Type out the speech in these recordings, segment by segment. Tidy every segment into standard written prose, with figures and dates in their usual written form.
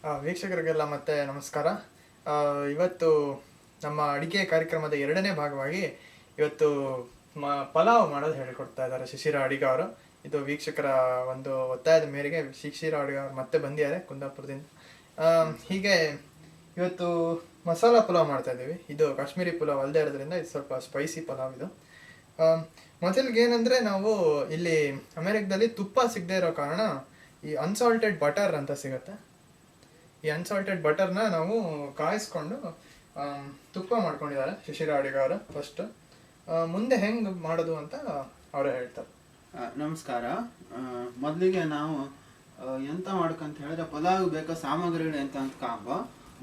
ವೀಕ್ಷಕರಿಗೆಲ್ಲ ಮತ್ತೆ ನಮಸ್ಕಾರ. ಇವತ್ತು ನಮ್ಮ ಅಡಿಗೆ ಕಾರ್ಯಕ್ರಮದ ಎರಡನೇ ಭಾಗವಾಗಿ ಇವತ್ತು ಪಲಾವ್ ಮಾಡೋದು ಹೇಳಿಕೊಡ್ತಾ ಇದ್ದಾರೆ ಶಿಶಿರ ಅಡಿಗ ಅವರು. ಇದು ವೀಕ್ಷಕರ ಒಂದು ಒತ್ತಾಯದ ಮೇರೆಗೆ ಶಿಶಿರ ಅಡಿಗ ಅವರು ಮತ್ತೆ ಬಂದಿದ್ದಾರೆ ಕುಂದಾಪುರದಿಂದ. ಹೀಗೆ ಇವತ್ತು ಮಸಾಲಾ ಪಲಾವ್ ಮಾಡ್ತಾ ಇದ್ದೀವಿ. ಇದು ಕಾಶ್ಮೀರಿ ಪಲಾವ್ ಅಲ್ಲದೆ ಇರೋದ್ರಿಂದ ಇದು ಸ್ವಲ್ಪ ಸ್ಪೈಸಿ ಪಲಾವ್. ಇದು ಮೊದಲಿಗೆ ಏನಂದರೆ, ನಾವು ಇಲ್ಲಿ ಅಮೆರಿಕದಲ್ಲಿ ತುಪ್ಪ ಸಿಗದೆ ಇರೋ ಕಾರಣ ಈ ಅನ್ಸಾಲ್ಟೆಡ್ ಬಟರ್ ಅಂತ ಸಿಗುತ್ತೆ. ಈ ಅನ್ಸಾಲ್ಟೆಡ್ ಬಟರ್ನ ನಾವು ಕಾಯಿಸ್ಕೊಂಡು ತುಪ್ಪ ಮಾಡ್ಕೊಂಡಿದ್ದಾರೆ ಶಿಶಿರ ಅಡಿಗ ಅವರು. ಫಸ್ಟ್ ಮುಂದೆ ಹೆಂಗೆ ಮಾಡೋದು ಅಂತ ಅವರೇ ಹೇಳ್ತಾರೆ. ನಮಸ್ಕಾರ. ಮೊದಲಿಗೆ ನಾವು ಎಂತ ಮಾಡ್ಕಂತ ಹೇಳಿದ್ರೆ, ಪಲಾವ್ ಬೇಕಾ ಸಾಮಗ್ರಿಗಳು ಎಂತ ಅಂತ ಕಾಂಬ.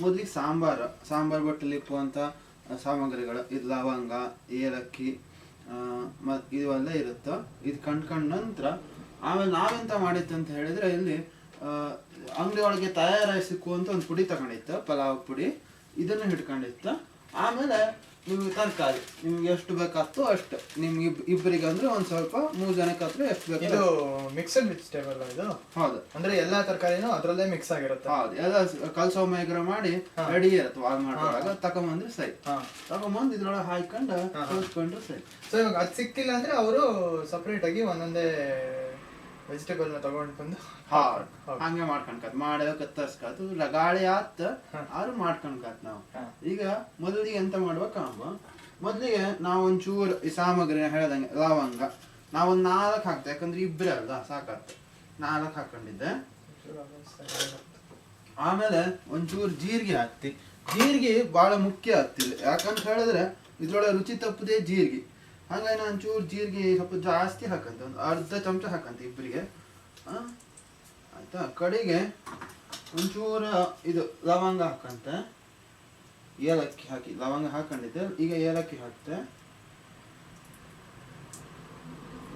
ಮೊದಲಿಗೆ ಸಾಂಬಾರು ಬಟ್ಟಲಿ ಇಪ್ಪುವಂಥ ಸಾಮಗ್ರಿಗಳು ಇದು ಲವಂಗ, ಏಲಕ್ಕಿ ಇವೆಲ್ಲ ಇರುತ್ತೆ. ಇದು ಕಂಡ್ಕೊಂಡ ನಂತರ ಆಮೇಲೆ ನಾವೆಂತ ಮಾಡಿತ್ತು ಅಂತ ಹೇಳಿದ್ರೆ, ಇಲ್ಲಿ ಅಂಗಡಿ ಒಳಗೆ ತಯಾರಾಗಿ ಸಿಕ್ಕುವಂಥ ಒಂದು ಪುಡಿ ತಗೊಂಡಿತ್ತು, ಪಲಾವ್ ಪುಡಿ. ಇದನ್ನು ಹಿಡ್ಕೊಂಡಿತ್ತು. ಆಮೇಲೆ ನಿಮ್ಗೆ ತರಕಾರಿ ನಿಮ್ಗೆ ಎಷ್ಟು ಬೇಕಾಗ್ತೋ ಅಷ್ಟು, ನಿಮ್ಗೆ ಇಬ್ಬರಿಗೆ ಅಂದ್ರೆ ಒಂದ್ ಸ್ವಲ್ಪ 3 ಜನಕ್ಕೆ ಹತ್ರ ಎಷ್ಟು ಬೇಕು. ಇದು ಮಿಕ್ಸಡ್ ವೆಜಿಟೇಬಲ್ ಇದು. ಹೌದು, ಅಂದ್ರೆ ಎಲ್ಲಾ ತರಕಾರಿನೂ ಅದ್ರಲ್ಲೇ ಮಿಕ್ಸ್ ಆಗಿರುತ್ತೆ. ಹೌದು, ಎಲ್ಲ ಕಲ್ಸೋ ಮೇಗ್ರ ಮಾಡಿ ರೆಡಿ ಇರುತ್ತೆ. ವಾಲ್ ಮಾಡುವಾಗ ತಗೊಂಬಂದ್ರೆ ಸರಿ. ತಗೊಂಬಂದು ಇದ್ರೊಳಗೆ ಹಾಕೊಂಡು ಕಲ್ಸ್ಕೊಂಡ್ರೆ ಸರಿ. ಸೊ ಇವಾಗ ಅದು ಸಿಕ್ಕಿಲ್ಲ ಅಂದ್ರೆ ಅವರು ಸಪ್ರೇಟ್ ಆಗಿ ಒಂದೊಂದೇ ವೆಜಿಟೇಬಲ್ ನ ತಗೊಂಡು ಬಂದು ಹಂಗೆ ಮಾಡ್ಕೊಂಡ್ಕಾತ್ ಮಾಡಿದ ಕತ್ತರ್ಸ್ಕಾತು ಗಾಳಿ ಆತ ಆದ್ರೂ ಮಾಡ್ಕೊಂಡ್ಕಾತ್. ನಾವು ಈಗ ಮೊದಲಿಗೆ ಎಂತ ಮಾಡ್ಬೇಕಂಬ, ಮೊದಲಿಗೆ ನಾವು ಒಂಚೂರು ಈ ಸಾಮಗ್ರಿ ಹೇಳ್ದಂಗೆ ಲವಂಗ ನಾವೊಂದು 4 ಹಾಕ್ತೆ, ಯಾಕಂದ್ರೆ ಇಬ್ಬರೇ ಅಲ್ದ ಸಾಕಾಗ್ತ. 4 ಹಾಕೊಂಡಿದ್ದೆ. ಆಮೇಲೆ ಒಂಚೂರು ಜೀರಿಗೆ ಹಾಕ್ತಿ. ಜೀರಿಗೆ ಬಹಳ ಮುಖ್ಯ ಆಗ್ತಿಲ್ಲ, ಯಾಕಂತ ಹೇಳಿದ್ರೆ ಇದ್ರೊಳಗೆ ರುಚಿ ತಪ್ಪದೆ ಜೀರಿಗೆ. ಹಂಗಾಗಿ ನಾನು ಒಂಚೂರು ಜೀರಿಗೆ ಸ್ವಲ್ಪ ಜಾಸ್ತಿ ಹಾಕಂತೆ, ಒಂದು ಅರ್ಧ ಚಮಚ ಹಾಕಂತೆ ಇಬ್ಬರಿಗೆ. ಆಯ್ತಾ. ಕಡೆಗೆ ಒಂಚೂರು ಇದು ಲವಂಗ ಹಾಕಂತೆ, ಏಲಕ್ಕಿ ಹಾಕಿ ಲವಂಗ ಹಾಕೊಂಡಿದ್ದೆ. ಈಗ ಏಲಕ್ಕಿ ಹಾಕ್ತೆ.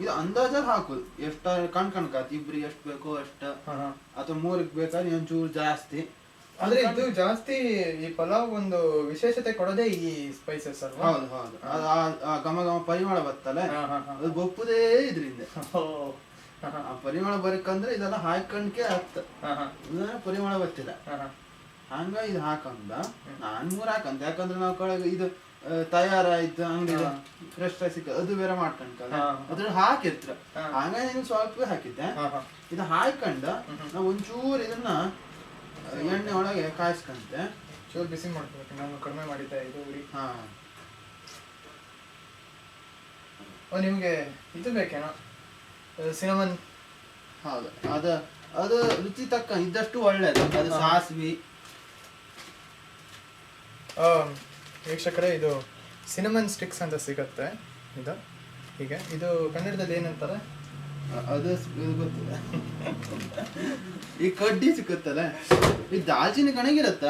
ಇದು ಅಂದಾಜಲ್ಲಿ ಹಾಕುದು, ಎಷ್ಟ ಕಣ್ಕಾತ್ ಇಬ್ರಿಗೆ ಎಷ್ಟು ಬೇಕೋ ಅಷ್ಟ, ಅಥವಾ 3ಕ್ಕೆ ಬೇಕಾದ್ರೆ ಒಂಚೂರು ಜಾಸ್ತಿ. ಅಂದ್ರೆ ಇದು ಜಾಸ್ತಿ ಈ ಪಲಾವ್ ಒಂದು ವಿಶೇಷತೆ ಕೊಡೋದೇ ಈ ಸ್ಪೈಸಸ್ ಅಲ್ವಾ? ಹೌದು ಹೌದು, ಘಮ ಪರಿಮಳ ಬರ್ತಲ್ಲ, ಅದು ಬೊಪ್ಪುದೇ ಇದ್ರಿಂದ. ಆ ಪರಿಮಳ ಬರಕಂದ್ರೆ ಇದೆಲ್ಲ ಹಾಕೊಂಡ್ಕೆ ಆಗ್ತ, ಪರಿಮಳ ಬರ್ತಿಲ್ಲ. ಹಂಗ ಇದು ಹಾಕಂದ ನಾನ್ 3 ಹಾಕಂದ, ಯಾಕಂದ್ರೆ ನಾವು ಕಳೆಗೆ ಇದು ತಯಾರಾಯ್ತು ಅಂಗಡಿ ಫ್ರೆಶ್ ಸಿಕ್ಕ ಅದು ಬೇರೆ ಮಾಡ್ಕೊಂಡ್ಕಲ್ಲ, ಅದ್ರ ಹಾಕಿರ್ತ್ರ. ಹಂಗಾಗಿ ನೀವು ಸ್ವಲ್ಪ ಹಾಕಿದ್ದೆ. ಇದು ಹಾಕೊಂಡ ನಾವು ಒಂಚೂರು ಇದನ್ನ ಎಣ್ಣೆ ಒಳಗೆ ಕಾಯಿಸ್ಕಂತೆ ಚೂರು ಬಿಸಿ ಮಾಡ್ಬೇಕು. ನಾನು ಕಡಿಮೆ ಮಾಡಿದ್ದೆ ಇದು ಉರಿ. ನಿಮ್ಗೆ ಇದು ಬೇಕೇನೋ ಸಿನಮನ್? ಹೌದು, ಅದು ರುಚಿ ತಕ್ಕ ಇದ್ದಷ್ಟು ಒಳ್ಳೇದು. ಅದು ಸಾಸ್ವಿ. ವೀಕ್ಷಕರೇ, ಇದು ಸಿನಮನ್ ಸ್ಟಿಕ್ಸ್ ಅಂತ ಸಿಗತ್ತೆ. ಇದು ಹೀಗೆ, ಇದು ಕನ್ನಡದಲ್ಲಿ ಏನಂತಾರೆ ಅದು ಗೊತ್ತಿಲ್ಲ. ಈ ಕಡ್ಡಿ ಸಿಕ್ಕತ್ತಲ್ಲ, ಈ ದಾಲ್ಚಿನ್ನಿ ಕಣಗಿರತ್ತ,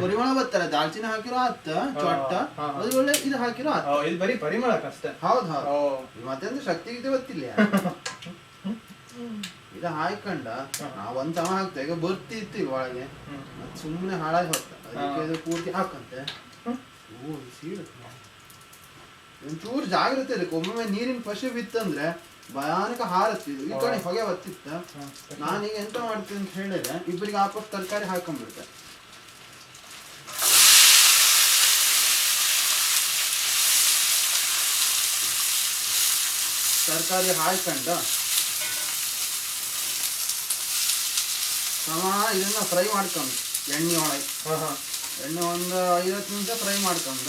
ಪರಿಮಳ ಬರ್ತಾರೆ. ದಾಲ್ಚಿನ್ನಿ ಹಾಕಿರೋ ಆತ ಚೊಟ್ಟ, ಅದು ಒಳ್ಳೆ ಇದು ಹಾಕಿರೋ ಆತ. ಇದು ಬರೀ ಪರಿಮಳಕ್ಕಷ್ಟೇ. ಹೌದು ಹೌದು, ಮತ್ತೆಂದ್ರೆ ಶಕ್ತಿ ಗಿತಿ ಗೊತ್ತಿಲ್ಲ. ಇದು ಹಾಕೊಂಡ ನಾವ್ ಒಂದ್ ಸಮ ಹಾಕ್ತೇವೆ. ಈಗ ಬರ್ತಿತ್ತು ಒಳಗೆ, ಸುಮ್ಮನೆ ಹಾಳಾಗಿ ಹೋಗ್ತ. ಅದಕ್ಕೆ ಇದು ಪೂರ್ತಿ ಹಾಕಂತೆ. ಒಂಚೂರು ಜಾಗ್ರತೆ ಇರಕ್ಕೆ. ಒಮ್ಮೊಮ್ಮೆ ನೀರಿನ ಪಶು ಬಿತ್ತಂದ್ರೆ ಭಯಾನಕ ಹಾರತ್ತಿದ್ದು, ಈ ಕಡೆ ಹೊಗೆ ಬತ್ತಿತ್ತ. ನಾನೀಗ ಎಂತ ಮಾಡ್ತೀನಿ ಅಂತ ಹೇಳಿದ್ರೆ, ಇಬ್ಬರಿಗೆ ವಾಪಸ್ ತರಕಾರಿ ಹಾಕೊಂಡ್ಬಿಡ್ತೆ. ತರಕಾರಿ ಹಾಕೊಂಡ ಇದನ್ನ ಫ್ರೈ ಮಾಡ್ಕೊಂಡು ಎಣ್ಣೆ ಒಳಗೆ, ಎಣ್ಣೆ ಒಂದು 50 ನಿಮಿಷ ಫ್ರೈ ಮಾಡ್ಕೊಂಡ.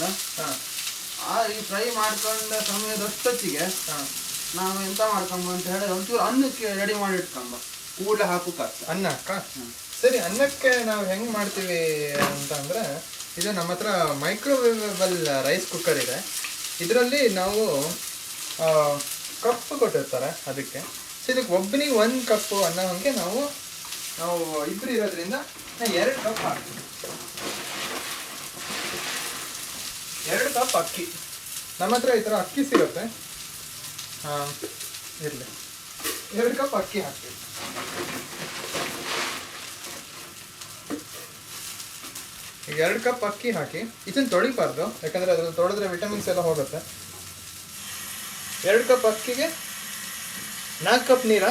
ಈ ಫ್ರೈ ಮಾಡ್ಕೊಂಡ ಸಮಯದಷ್ಟೊತ್ತಿಗೆ ನಾವು ಎಂತ ಮಾಡ್ಕೊಂಬ ಅಂತ ಹೇಳಿದ್ರೆ, ಒಂಚೂರು ಅನ್ನಕ್ಕೆ ರೆಡಿ ಮಾಡಿ ಇಟ್ಕೊಂಬ, ಕೂಡಲೇ ಹಾಕುತ್ತ. ಅನ್ನಕ್ಕ? ಸರಿ, ಅನ್ನಕ್ಕೆ ನಾವು ಹೆಂಗ್ ಮಾಡ್ತೀವಿ ಅಂತ ಅಂದ್ರೆ, ಇದು ನಮ್ಮ ಹತ್ರ ಮೈಕ್ರೋವೇವಬಲ್ ರೈಸ್ ಕುಕ್ಕರ್ ಇದೆ. ಇದರಲ್ಲಿ ನಾವು ಕಪ್ ಕೊಟ್ಟಿರ್ತಾರೆ ಅದಕ್ಕೆ. ಸೊ ಇದಕ್ಕೆ ಒಬ್ಬನಿಗೆ 1 ಕಪ್ಪು ಅನ್ನೋ ಹಂಗೆ ನಾವು ಇಬ್ಬರು ಇರೋದ್ರಿಂದ 2 ಕಪ್ ಹಾಕ್ತೀವಿ. 2 ಕಪ್ ಅಕ್ಕಿ. ನಮ್ಮ ಹತ್ರ ಈ ಥರ ಅಕ್ಕಿ ಸಿಗುತ್ತೆ. ಇರಲಿ, 2 ಕಪ್ ಅಕ್ಕಿ ಹಾಕ್ತೀವಿ. ಈಗ 2 ಕಪ್ ಅಕ್ಕಿ ಹಾಕಿ ಇದನ್ನು ತೊಳಿಬಾರ್ದು, ಯಾಕಂದ್ರೆ ಅದ್ರಲ್ಲಿ ತೊಳೆದ್ರೆ ವಿಟಮಿನ್ಸ್ ಎಲ್ಲ ಹೋಗುತ್ತೆ. 2 ಕಪ್ ಅಕ್ಕಿಗೆ 4 ಕಪ್ ನೀರ.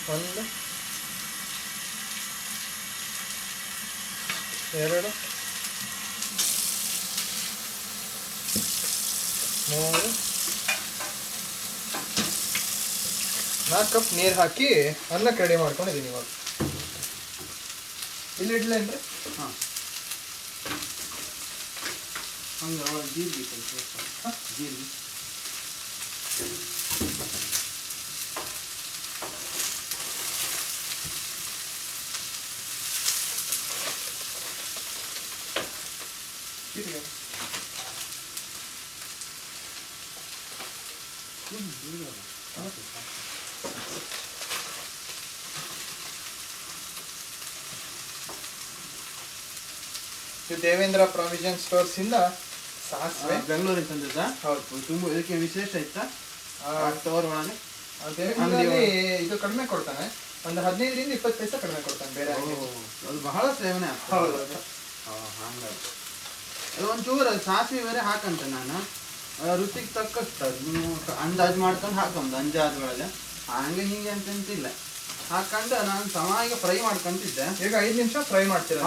1 2 3 4 ಕಪ್ ನೀರು ಹಾಕಿ ಅನ್ನಕ್ಕೆ ರೆಡಿ ಮಾಡ್ಕೊಂಡಿದ್ದೀನಿ ಇವಾಗ. ಇಲ್ಲಿ ಇಡ್ಲೇನ್ರಿ? ಹಾಂ ಹಂಗೆ ಜೀರಿಗೆ ಸ್ವಲ್ಪ ಜೀರಿಗೆ ಜೀರಿಗೆ ಇದು ದೇವೇಂದ್ರ ಪ್ರಾವಿಷನ್ ಸ್ಟೋರ್ಸ್ ಇಂದ ಸಾಸಿವೆ ಬೆಂಗಳೂರಿಂದ ತಂದಿದ್ದ. ಹೌದು. ತುಂಬ ಇದಕ್ಕೆ ವಿಶೇಷ ಇತ್ತಾ ಸ್ಟೋರ್ ಒಳಗೆ? ದೇವೇಂದ್ರಲ್ಲಿ ಇದು ಕಡಿಮೆ ಕೊಡ್ತಾನೆ, ಒಂದು 15 ರಿಂದ 20 ಪೈಸೆ ಕಡಿಮೆ ಕೊಡ್ತಾನೆ ಬೇರೆ ಅಂಗಡಿಯಲ್ಲಿ. ಅದು ಬಹಳ ಸೇವನೆ ಆಗ್ತದೆ. ಹೌದು. ಹಂಗಾಗಿ ಅದು ಒಂಚೂರು ಸಾಸಿವೆ ಬೇರೆ ಹಾಕಂತೆ ನಾನು, ರುಚಿಗೆ ತಕ್ಕಷ್ಟು ನೀವು ಅಂದಾಜು ಮಾಡ್ಕೊಂಡು ಹಾಕೊಂಬುದು ಅಂದಾಜು ಒಳಗೆ. ಹಂಗೆ ಹೀಗೆ ಅಂತಂತಿಲ್ಲ, ಹಾಕೊಂಡು ನಾನು ಸಮಾಗೆ ಫ್ರೈ ಮಾಡ್ಕೊಂತಿದ್ದೆ. ಈಗ 5 ನಿಮಿಷ ಫ್ರೈ ಮಾಡ್ತೀರಾ?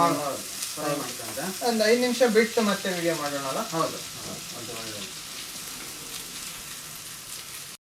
ಫ್ರೈ ಮಾಡ್ಕೊಂಡೆ ಒಂದು 5 ನಿಮಿಷ ಬಿಟ್ಟು ಮತ್ತೆ ವಿಡಿಯೋ ಮಾಡೋಣಲ್ಲ. ಹೌದು ಅದು ಒಳ್ಳೆಯದು.